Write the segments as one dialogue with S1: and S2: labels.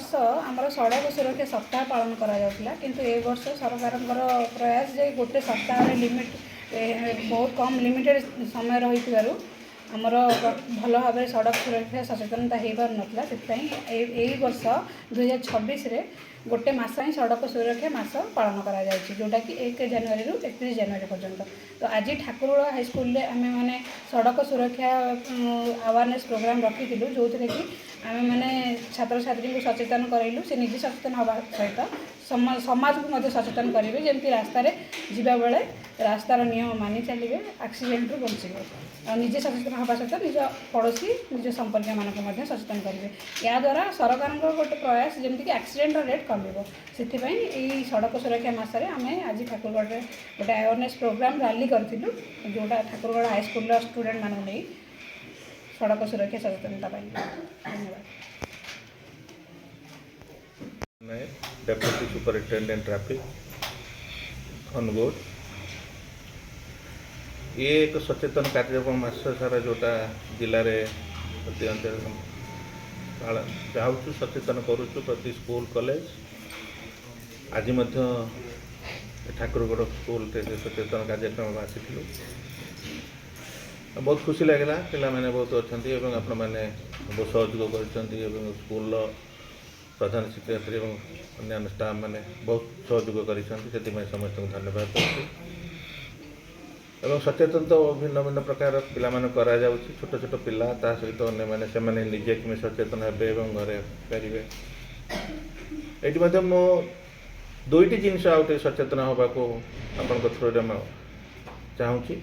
S1: वर्ष आमर सड़क सुरक्षा सप्ताह पालन करा किंतु ए वर्ष सरकार प्रयास जे गोटे सप्ताह लिमिट बहुत कम लिमिटेड समय रही आमर भल भाव सड़क सुरक्षा सचेतनता हो पार नाला से वर्ष 2026 गोटे मास ही सड़क सुरक्षा मास पालन करा जोटा कि 1 जनवरी रु 31 जनवरी पर्यंत। तो आज ठाकुरगढ़ हाईस्कल आम मैंने सड़क सुरक्षा अवेयरनेस प्रोग्राम रखी जो थे कि आम मैंने छात्र छात्री को सचेतन करइलु से निजे सचेतन होगा सहित समाज को सचेतन करेंगे जमी रास्तार जीवा बेले रास्तार नियम मानि चलिए एक्सीडेंट रु बचे और निजे सचेतन होगा सहित निज पड़ोशी निज संपर्क मानक सचेतन करेंगे। या द्वारा सरकार गोटे प्रयास जमीक एक्सीडेंट रेट कमिबो से सड़क सुरक्षा मसरे आम आज ठाकुरगढ़ गोटे अवेयरनेस प्रोग्राम रैली करूँ जोटा ठाकुरगढ़ हाईस्कल स्टूडेंट मानक नहीं सड़क सुरक्षा सचेतनता। धन्यवाद।
S2: डेप्यूटी सुपरिटेंडेंट ट्रैफिक अनुगोड ये एक सचेतन कार्यक्रम मास सारा जोटा जिले में प्रति अंचल चाहूँ सचेतन करुचु प्रति स्कूल कॉलेज आज ठाकुरगढ़ स्कूल सचेतन कार्यक्रम आसी बहुत खुशी लगे पिला मैंने बहुत अच्छा आपण मैंने बहुत सहयोग कर स्कूल प्रधान शिक्षयित्री और अन्य स्टाफ मैंने बहुत सहयोग कर समस्त धन्यवाद दूसरी और सचेतन तो भिन्न भिन्न प्रकार पिला छोट छोट पिला ता सहित अन्य मैंने से निजे कि सचेतन हे घरे पारे ये मो दुईटी जिनस आउटे सचेतन होगा आपण थ्रू चाहूँगी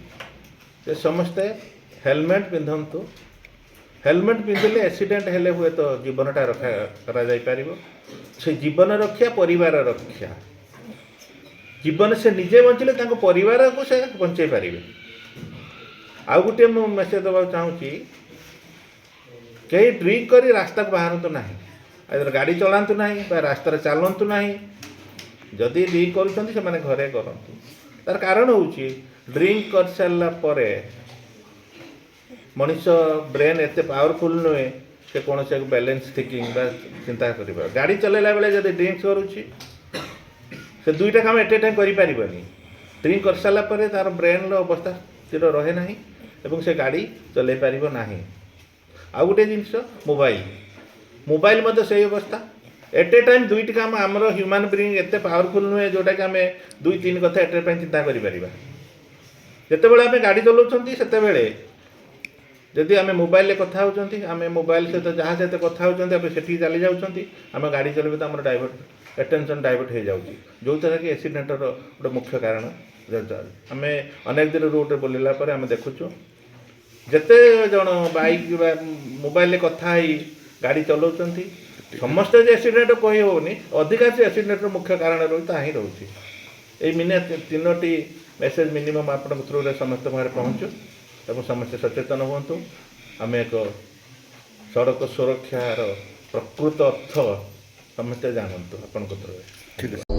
S2: जे समस्ते हेलमेट पिंधतु हेलमेट पिंधिले एक्सीडेंट हेले हुए तो जीवनटा रखा करा जाई पारिबो से जीवन रक्षा परिवार रक्षा जीवन से निजे बंचिले तांको परिवार को से बंचाई पारिबे। आउ गोटे मु मेसेज देवा चाहूँगी कहीं ड्रिंक करी रास्ता को बाहरतु नहीं आदर गाड़ी चलातु नहीं रास्तार चलतु नहीं जदि ड्रिंक करुँच से घरे करूँ तार कारण हूँ ड्रिंक कर सारा पर मनीष ब्रेन एत पावरफुल नुहे से कौन से बैलेंस थिंकिंग चिंता कर गाड़ी चलैला बेले जब ड्रिंक्स करुँची से दुईटा काम एट ए टाइम करें ड्रिंक कर सारा पर तार ब्रेन अवस्था स्थिर रहे ना एवं से गाड़ी चलै पार ना। आउ गोटे जिनस मोबाइल मोबाइल मत से अवस्था एट ए टाइम दुईट काम आमर ह्यूमन ब्रेन एत पावरफुल नुहे जोटा कि आम दुई तीन कथा एट ए टाइम चिंता करें जितेबाला आम गाड़ी चलाऊँ से जदि आम मोबाइल कथा होती आम मोबाइल सहित जहाँ सहित कथा होती से चली जाऊँगी आम गाड़ी चलते तो आम डाइवर्ट एटेंशन डाइवर्ट हो जाऊँगी जो तरह कि एक्सीडेंटर गोटे मुख्य कारण आम अनेक दिन रोड बुलला आम देखुचु जिते जन बाइक मोबाइल कथा ही गाड़ी चलाऊँ समस्त एक्सीडेंट कही होनी अधिकांश एक्सीडेंट मुख्य कारण रही ता ही रोचे ये मिने तीनोटी मेसेज मिनिमम आप थ्रू समस्त भाव पहुँचू और समस्त सचेतन हूँ आम एक सड़क सुरक्षार प्रकृत अर्थ समस्ते जानतु आपण थ्रू।